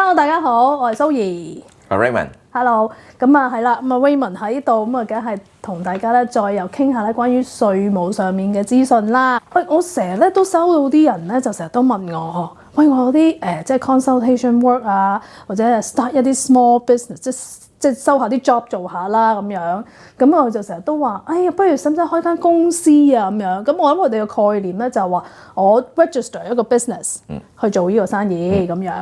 Hello， 大家好，我係蘇怡。Raymond。Hello， 咁啊係啦，咁啊 Raymond 喺度，咁啊梗係同大家咧再又傾下咧關於稅務上面嘅資訊啦。喂，我成日咧都收到啲人咧就成日都問我，喂，我有啲即係 consultation work 啊，或者係 start 一啲 small business，即係收下啲 job 做下啦咁樣。咁我就成日都話，哎呀，不如使唔使開間公司啊咁樣？咁我諗我哋嘅概念咧就係話，我 register 一個 business 去做呢個生意咁樣。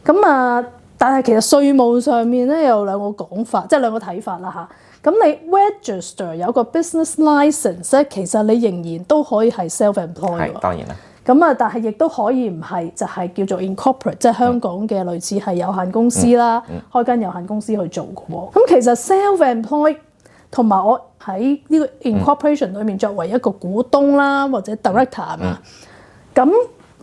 咁啊。但係其實稅務上面咧有兩個講法，即係兩個睇法啦嚇。咁你 register 有個 business license 咧，其實你仍然都可以係 self-employed 係當然啦。咁啊，但係亦都可以唔係，就係叫做 incorporate，即係香港嘅類似係有限公司啦，開間有限公司去做嘅喎。咁其實 self-employed 同埋我喺呢個 incorporation 裏面作為一個股東啦，或者 director 啊嘛，咁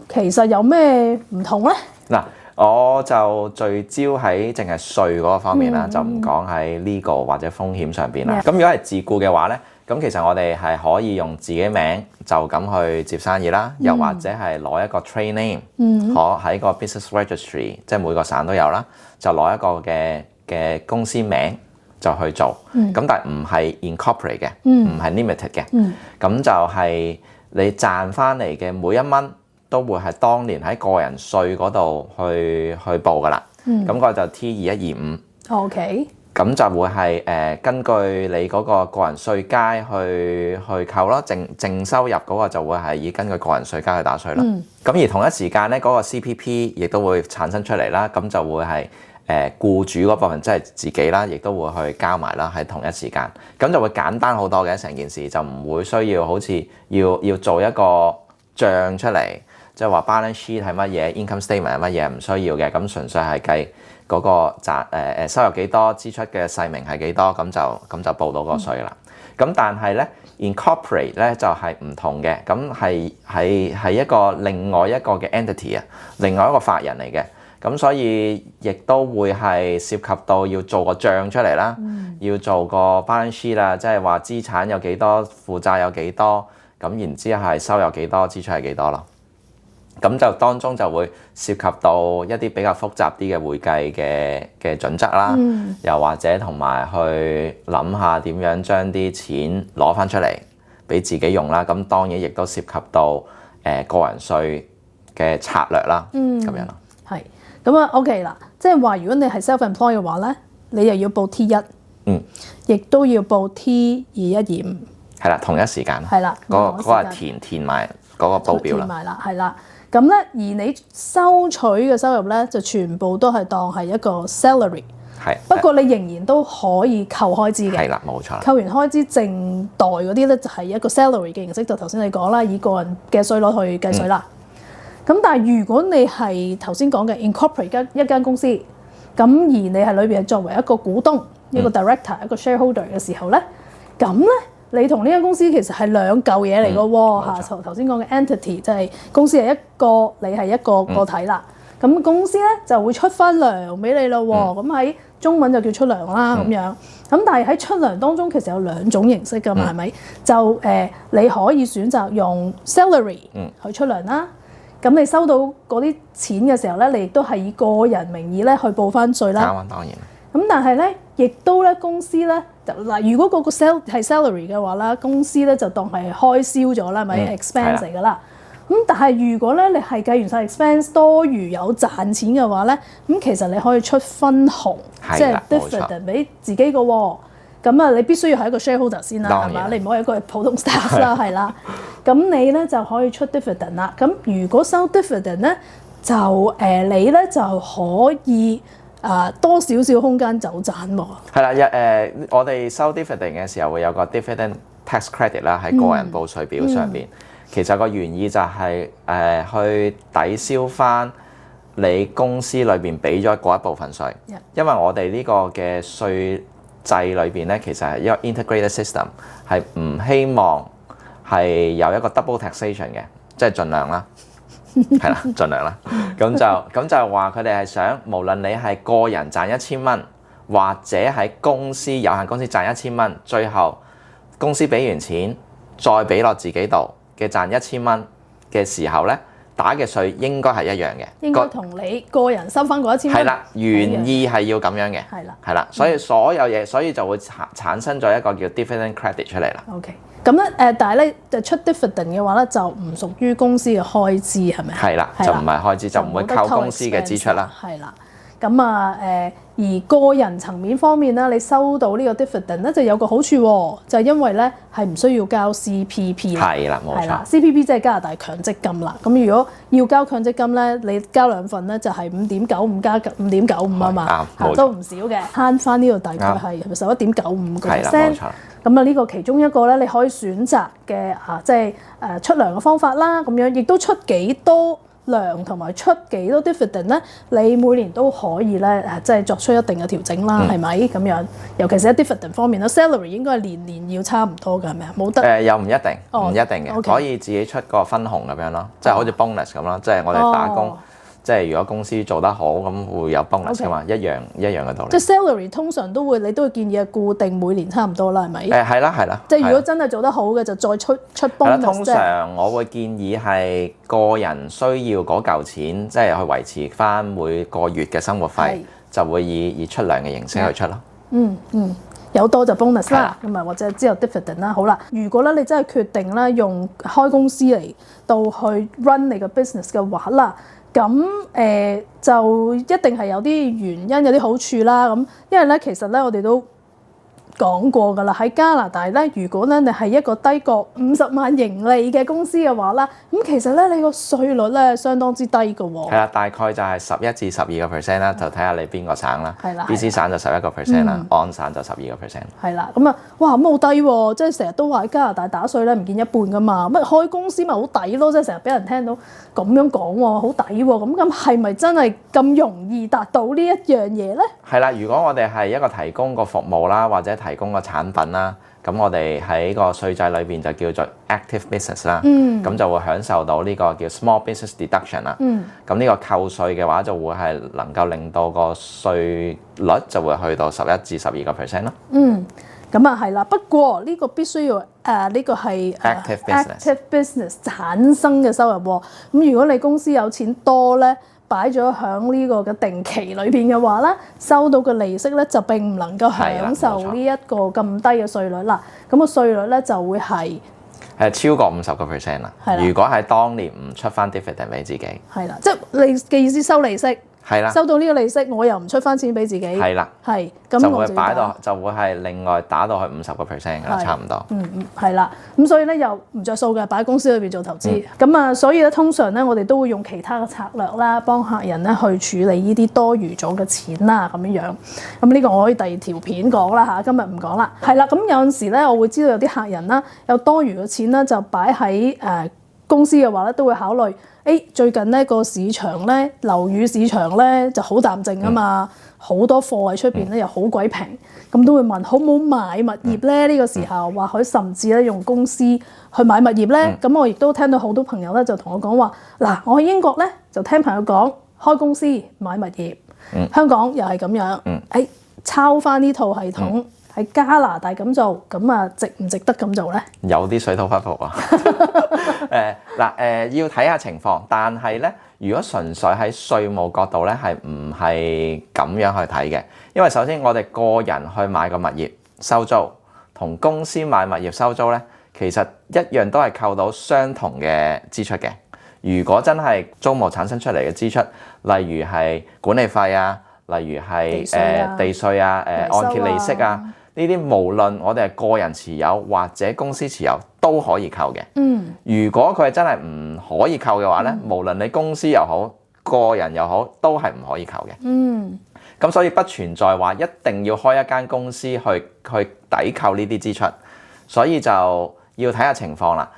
其實有咩唔同咧？嗱。我就聚焦喺淨係稅嗰個方面啦，就唔講喺legal或者風險上邊啦。咁如果係自僱嘅話咧，咁其實我哋係可以用自己名就咁去接生意啦，又或者係攞一個 trade name，可喺個 business registry， 即係每個省都有啦，就攞一個嘅公司名就去做。咁但係唔係 incorporate 嘅，唔係 limited 嘅。咁就係你賺翻嚟嘅每一蚊，都會係當年喺個人稅嗰度去報噶啦，咁個就 T2125。OK。咁就會係根據你嗰個人稅階去扣咯，淨收入嗰個就會係以根據個人稅階去打稅啦。咁而同一時間咧，嗰個 CPP 亦都會產生出嚟啦，咁就會係僱主嗰部分即係自己啦，亦都會去交埋啦，喺同一時間，咁就會簡單好多嘅成件事，就唔會需要好似要做一個帳出嚟。即係話 balance sheet 係乜嘢 ，income statement 係乜嘢，唔需要嘅，咁純粹係計嗰個收入幾多，支出嘅細明係幾多，咁就報到個稅啦。咁但係咧 incorporate 咧就係唔同嘅，咁係一個另外一個嘅 entity 啊，另外一個法人嚟嘅，咁所以亦都會係涉及到要做個帳出嚟啦，要做個 balance sheet 啦，即係話資產有幾多，負債有幾多，咁然之後係收入幾多，支出係幾多咯。咁就當中就會涉及到一啲比較複雜啲嘅會計嘅準則啦，又或者同埋去諗下點樣將啲錢攞翻出嚟俾自己用啦。咁當然亦都涉及到個人稅嘅策略啦，咁樣咯。係咁啊 ，OK 啦，即係話如果你係 self-employed 嘅話咧，你又要報 T1，亦都要報 T2125，係啦，同一時間，係啦，嗰個係填埋嗰個報表啦，填埋啦，係啦。咁咧，而你收取嘅收入咧，就全部都係當係一個 salary。係。不過你仍然都可以扣開支嘅。係啦，冇錯。扣完開支淨袋嗰啲咧，就係一個 salary 嘅形式。就頭先你講啦，以個人嘅稅率去計稅啦。咁但係如果你係頭先講嘅 incorporate 一間公司，咁而你係裏邊係作為一個股東、一個 director、一個 shareholder 嘅時候咧，咁咧。你同呢間公司其實係兩嚿嘢嚟嘅喎嚇，頭先講嘅 entity 就係公司係一個，你係一個個體啦。咁公司咧就會出翻糧俾你咯喎。咁喺中文就叫出糧啦咁樣。咁但係喺出糧當中其實有兩種形式㗎嘛，係咪？就你可以選擇用 salary 去出糧啦。咁你收到嗰啲錢嘅時候咧，你亦都係以個人名義咧去報翻稅啦。當然。咁但係咧，亦都咧公司咧就嗱，如果嗰個 係 salary 嘅話啦，公司咧就當係開銷咗啦，咪 expense 嚟㗎啦。咁但係如果咧你係計完晒 expense 多餘有賺錢嘅話咧，咁其實你可以出分紅，即係 dividend 俾自己嘅喎。咁啊，你必須要係一個 shareholder 先啦，係嘛？你唔可以一個普通 staff 啦，係啦。咁你咧就可以出 dividend 啦。咁如果收 dividend 咧，就你咧就可以。多少少空間走賺喎。係啦，我哋收 dividend 嘅時候會有個 dividend tax credit 啦，喺個人報稅表上邊。其實個原意就係去抵消翻你公司裏邊俾咗嗰一部分稅。因為我哋呢個嘅稅制裏邊咧，其實係一個 integrated system， 係唔希望係有一個 double taxation 嘅，即係盡量啦。係啦，盡量啦。咁就話佢哋係想，無論你係個人賺1000蚊，或者喺公司有限公司賺1000蚊，最後公司俾完錢，再俾落自己度嘅賺1000蚊嘅時候咧，打嘅稅應該係一樣嘅，應該同你個人收翻嗰1000蚊。係啦，原意係要咁樣嘅，係啦，所以所有嘢，所以就會產生咗一個叫 dividend credit 出嚟啦。OK， 咁咧但係咧就出 dividend 嘅話咧，就唔屬於公司嘅開支係咪？係啦，就唔係開支，就唔會扣公司嘅支出啦。係啦。咁而個人層面方面咧，你收到呢個 dividend 咧就有個好處喎，就係因為咧係唔需要交 CPP 啦。係啦，冇錯。CPP 即係加拿大強積金啦。咁如果要交強積金咧，你交2份咧就係5.95加5.95啊嘛，都唔少嘅，慳翻呢度大概係11.95%。係啦，冇錯。咁啊呢個其中一個咧，你可以選擇嘅即係出糧嘅方法啦。咁樣亦都出幾多糧同埋出幾多 dividend 咧，你每年都可以咧即係作出一定嘅調整啦，係咪咁樣？尤其是喺 dividend 方面啦 ，salary 應該係年年要差唔多㗎，係咪啊？冇得又唔一定，唔一定嘅，可以自己出個分紅咁樣咯，即係好似 bonus 咁咯，即係我哋打工。即係如果公司做得好，咁會有 bonus 㗎嘛，一樣嘅道理。即係 salary 通常都會，你都會建議係固定每年差唔多啦，係咪？係啦。即係如果真係做得好嘅，就再出 bonus。通常我會建議係個人需要嗰嚿錢，即係去維持翻每個月嘅生活費，就會以出糧嘅形式去出咯。有多就 bonus 啦，咁啊或者之後 dividend 啦。好啦，如果咧你真係決定咧用開公司嚟到去 run 你個 business 嘅話啦。咁就一定係有啲原因，有啲好處啦。咁因為咧，其實咧我哋都講過㗎啦，喺加拿大咧，如果咧你係一個低過50萬盈利嘅公司嘅話啦，咁其實咧你個稅率咧相當之低㗎喎。係啦，大概就係11至12%啦，就睇下你邊個省啦。係啦 BC 省就11%啦，安省就12%。係啦，咁啊，哇咁好低喎！即係成日都話喺加拿大打稅咧唔見一半㗎嘛，乜開公司咪好抵咯？即係成日俾人聽到咁樣講喎，好抵喎。咁係咪真係咁容易達到呢一樣嘢咧？係啦，如果我哋係一個提供個服務啦，或者提供個產品啦，咁我哋喺個稅制裏邊就叫做 active business 啦，咁就會享受到呢個叫 small business deduction 啦。咁呢個扣稅嘅話就會係能夠令到個稅率就會去到11至12%咯。咁啊係啦，不過呢個必須要呢個係 active business 產生嘅收入喎。咁如果你公司有錢多咧，擺咗喺呢個嘅定期裏邊嘅話咧，收到嘅利息咧就並唔能夠享受呢一個咁低嘅稅率啦。咁個稅率咧就會係超過50%啦。如果係當年唔出翻 dividend 俾自己，係啦，即係你嘅意思收利息。係啦，收到呢個利息，我又唔出翻錢俾自己。係啦，咁就會擺到，就會係另外打到去50%㗎啦，差唔多。係啦，咁所以咧又唔着數嘅，擺喺公司裏邊做投資。咁所以咧通常咧我哋都會用其他嘅策略啦，幫客人咧去處理呢啲多餘咗嘅錢啦，咁樣樣。咁呢個我可以第二條片講啦嚇，今日唔講啦。係啦，咁有陣時咧，我會知道有啲客人啦，有多餘嘅錢咧，就擺喺公司嘅話咧，都會考慮。最近呢個市場咧，樓宇市場咧就好淡靜啊嘛，好多貨喺出邊咧又好鬼平，咁都會問好唔好買物業咧？呢個時候或許甚至咧用公司去買物業咧。咁我亦都聽到好多朋友咧就同我講話，嗱，我喺英國咧就聽朋友講開公司買物業，香港又係咁樣，抄翻呢套系統。喺加拿大咁做，咁啊值唔值得咁做咧？有啲水土不服啊！要睇下情況，但係咧，如果純粹喺稅務角度咧，係唔係咁樣去睇嘅？因為首先我哋個人去買個物業收租，同公司買物業收租咧，其實一樣都係扣到相同嘅支出嘅。如果真係租務產生出嚟嘅支出，例如係管理費啊，例如係地稅啊、按揭利息啊。呢啲無論我哋係個人持有或者公司持有都可以扣嘅。如果佢係真係唔可以扣嘅話咧，無論你公司又好，個人又好，都係唔可以扣嘅。咁所以不存在話一定要開一間公司去抵扣呢啲支出，所以就要睇下情況啦。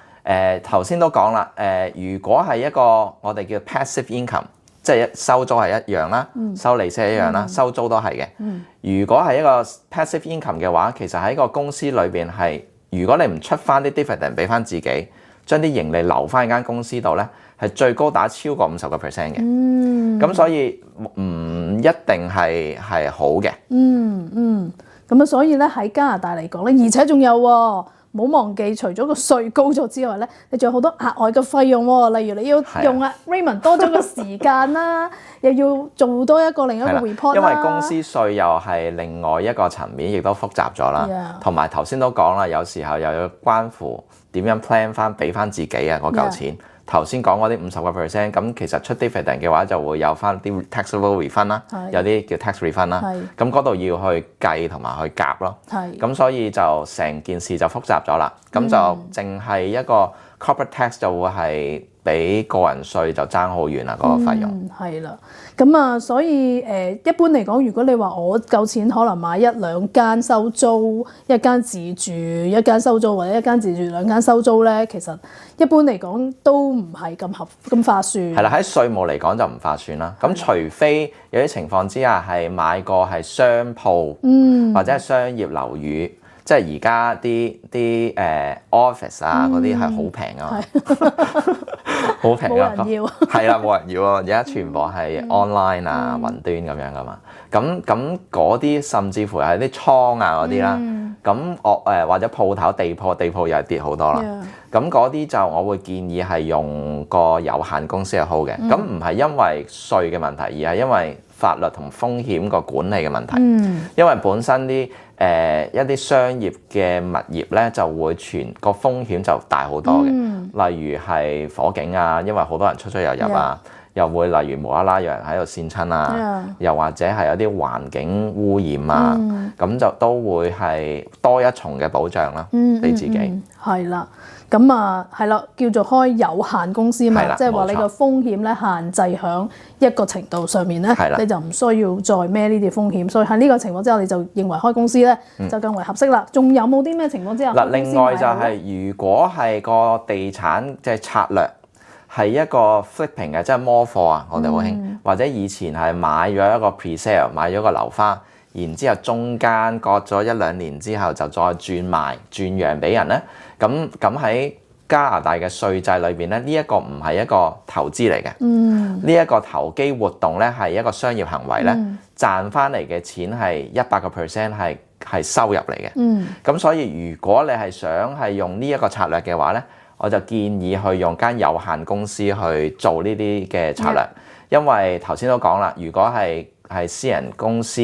頭先都講啦，如果係一個我哋叫 passive income。即係收租係一樣啦，收利息係一樣啦，收租都係嘅。如果係一個 passive income 嘅話，其實喺個公司裏邊係，如果你唔出翻啲 dividend 俾翻自己，將啲盈利留翻間公司度咧，係最高打超過50%嘅。咁所以唔一定係好嘅。咁所以咧喺加拿大嚟講咧，而且仲有喎。唔好忘記，除咗個稅高咗之外咧，你仲有好多額外嘅費用喎。例如你要用Raymond 多咗個時間啦，又要做多另一個 report 啦。因為公司稅又係另外一個層面，亦都複雜咗啦。同埋頭先都講啦，有時候又要關乎點樣 plan 翻俾翻自己啊嗰嚿錢。頭先講嗰啲50%，咁其實出 dividend 嘅話就會有翻啲 taxable refund 啦，有啲叫 tax refund 啦。咁嗰度要去計同埋去夾咯。咁所以就成件事就複雜咗啦。咁就淨係一個 corporate tax 就會係比個人稅就爭好遠啦，嗰個費用。係啦，咁啊，所以一般嚟講，如果你話我夠錢，可能買1-2間收租，一間自住，一間收租，或者一間自住兩間收租咧，其實一般嚟講都唔係咁划算。係啦，喺稅務嚟講就唔划算啦。咁除非有啲情況之下係買個係商鋪，或者係商業樓宇。即係而家啲office 啊嗰啲係好平啊嘛，好平啊，冇人要係啦，冇人要啊！而家全部係 online 啊、雲端咁樣噶嘛，咁嗰啲甚至乎係啲倉啊嗰啲啦，咁或者鋪頭地鋪又係跌好多啦，咁嗰啲就我會建議係用個有限公司係好嘅，咁唔係因為稅嘅問題，而係因為法律同風險個管理嘅問題，因為本身啲一啲商業嘅物業咧就會個風險就大好多嘅，例如係火警啊，因為好多人出入啊，又會例如無啦啦有人喺度跣親啊，又或者係有啲環境污染啊，咁就都會係多一重嘅保障啦，俾自己。係啦，咁啊係啦，叫做開有限公司嘛，即係話你個風險咧限制喺一個程度上面咧，你就唔需要再孭呢啲風險，所以喺呢個情況之下，你就認為開公司咧就更為合適啦。仲有冇啲咩情況之下？嗱，另外就係如果係個地產即係策略係一個 flipping 嘅，即係摩貨啊，我哋好興，或者以前係買咗一個 pre-sale， 買咗個樓花。然之後中間隔咗1-2年之後就再轉讓俾人咧，咁喺加拿大嘅稅制裏邊咧，呢一個唔係一個投資嚟嘅，呢一個投機活動咧係一個商業行為咧，賺翻嚟嘅錢係100%係收入嚟嘅，咁所以如果你係想係用呢一個策略嘅話咧，我就建議去用間有限公司去做呢啲嘅策略，因為頭先都講啦，如果係私人公司。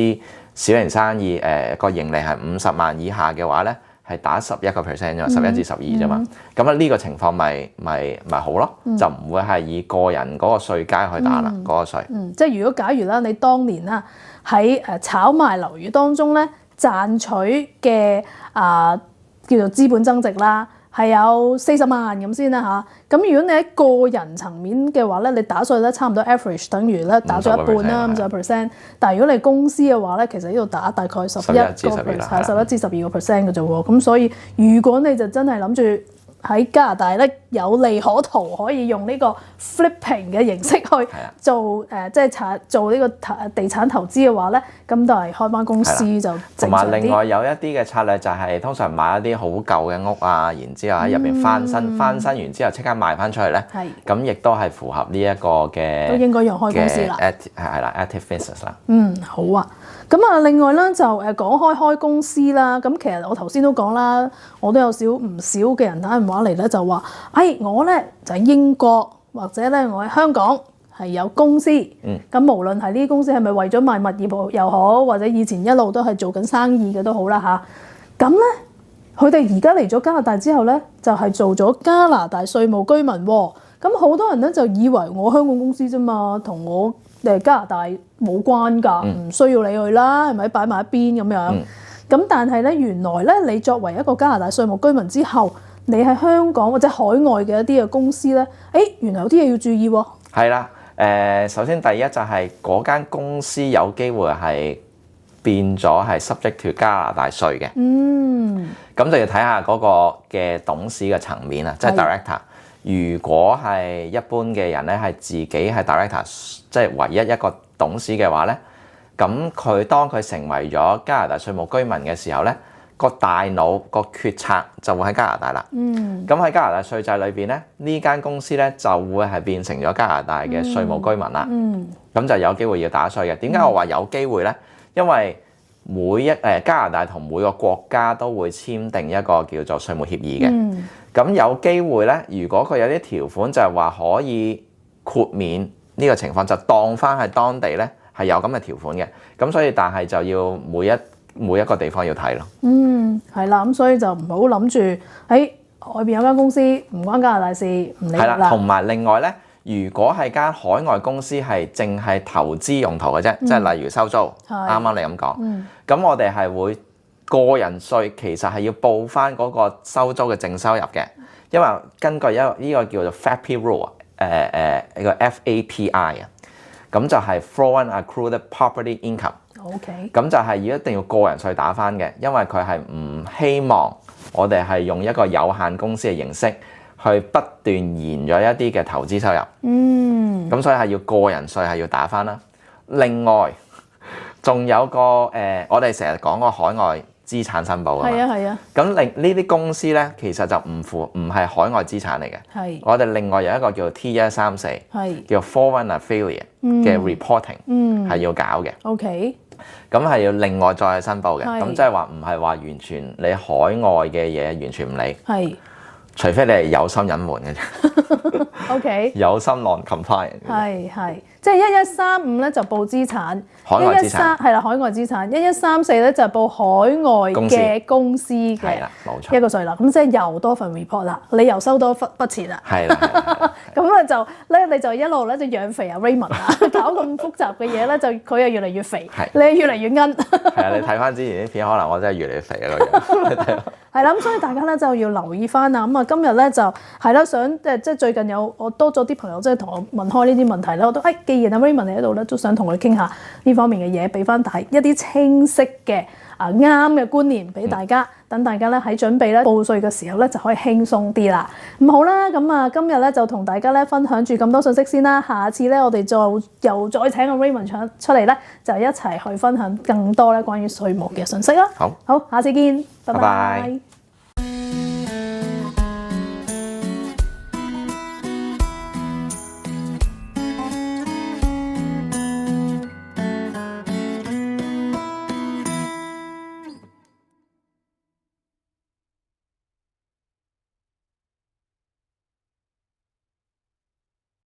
小型生意個盈利係50萬以下嘅話咧，係打11%啫嘛，11至12啫嘛。咁呢個情況咪好咯，就唔會係以個人嗰個稅階去打啦，嗰個稅。即係如果假如啦，你當年啦喺炒賣樓宇當中咧賺取嘅叫做資本增值啦，係有40萬咁先啦嚇。咁如果你喺個人層面嘅話咧，你打稅咧差唔多 average 等於咧打咗一半啦，50%。但係如果你公司嘅話咧，其實呢度打大概11至12%嘅啫喎。咁所以如果你就真係諗住喺加拿大咧有利可圖，可以用呢個 flipping 嘅形式去做即係做呢個地產投資嘅話咧，咁就係開翻公司就正常啲。同埋另外有一啲嘅策略就係通常買一啲好舊嘅屋啊，然之後喺入邊翻新完之後即刻賣翻出去咧，咁亦都係符合呢一個嘅都應該用開公司啦，係啦 active business 啦。好啊。咁啊，另外咧就講開公司啦。咁其實我頭先都講啦，我都有唔少嘅人打電話嚟咧，就話：我咧就喺英國或者咧我喺香港係有公司。咁無論係呢啲公司係咪為咗賣物業又好，或者以前一路都係做緊生意嘅都好啦嚇。咁咧佢哋而家嚟咗加拿大之後咧，就係做咗加拿大稅務居民喎。咁好多人咧就以為我香港公司啫嘛，同我加拿大冇關㗎，唔需要你去啦，係咪擺埋一邊咁樣？咁但係咧，原來咧，你作為一個加拿大稅務居民之後，你喺香港或者海外嘅一啲嘅公司咧，原來有啲嘢要注意喎。係啦，首先第一就係嗰間公司有機會係變咗係 subject to 加拿大稅嘅。咁就要睇下嗰個嘅董事嘅層面啊，即係 director。如果係一般嘅人咧，係自己係 director， 即係唯一一個董事嘅話咧，咁當佢成為咗加拿大稅務居民嘅時候咧，個大腦個決策就會喺加拿大啦。咁喺加拿大稅制裏邊咧，呢間公司咧就會係變成咗加拿大嘅稅務居民啦。咁就有機會要打稅嘅。點解我話有機會咧？因為加拿大同每個國家都會簽訂一個叫做稅務協議嘅。咁有機會咧，如果佢有啲條款就係話可以豁免呢個情況，就當翻喺當地咧係有咁嘅條款嘅。咁所以但係就要每一個地方要睇咯。係啦，咁所以就唔好諗住喺外邊有間公司唔關加拿大事，唔理啦。同埋另外咧，如果係間海外公司係淨係投資用途嘅啫，即係例如收租，啱啱你咁講，咁我哋係會個人稅其實係要報翻嗰個收租嘅淨收入嘅，因為根據呢個叫做 FAPI rule， 呢個 FAPI 啊，咁就係 Foreign Accrued Property Income。OK。咁就係一定要個人稅打翻嘅，因為佢係唔希望我哋係用一個有限公司嘅形式去不斷延咗一啲嘅投資收入。咁所以係要個人稅係要打翻啦。另外仲有個我哋成日講個海外資產申報啊嘛。係啊。咁呢啲公司咧，其實就唔係海外資產嚟嘅。我哋另外有一個叫 T134，叫 Foreign Affiliate 嘅 reporting，係要搞嘅。OK。咁係要另外再去申報嘅。咁即係話唔係話完全你海外嘅嘢完全唔理。除非你係有心隱瞞嘅啫。OK。有心 non-compliant。係，即係1135咧就報資產，海外資產係啦，海外資產1134咧就報海外嘅公司嘅一個稅啦。咁即係又多份 report 啦，你又收多筆錢啦。係啦。咁啊就咧你就一路咧就養肥阿 Raymond 啊，搞咁複雜嘅嘢咧就佢又越嚟越肥，你越嚟越奀。係啊，你睇翻之前啲片，可能我真係越嚟越肥啊個樣。係啦，咁所以大家咧就要留意翻啊。咁啊今日咧就係啦，想即係最近我多咗啲朋友即係同我問開呢啲問題咧，我都既然阿 Raymond 你喺度咧，都想同佢傾下呢方面嘅嘢，俾翻一啲清晰嘅啱嘅觀念俾大家，等大家咧喺準備咧報稅嘅時候咧就可以輕鬆啲啦。咁好啦，咁啊今日咧就同大家咧分享住咁多信息先啦。下次咧我哋又再請阿 Raymond 出嚟咧，就一齊去分享更多咧關於稅務嘅信息啦。好，下次見，拜拜。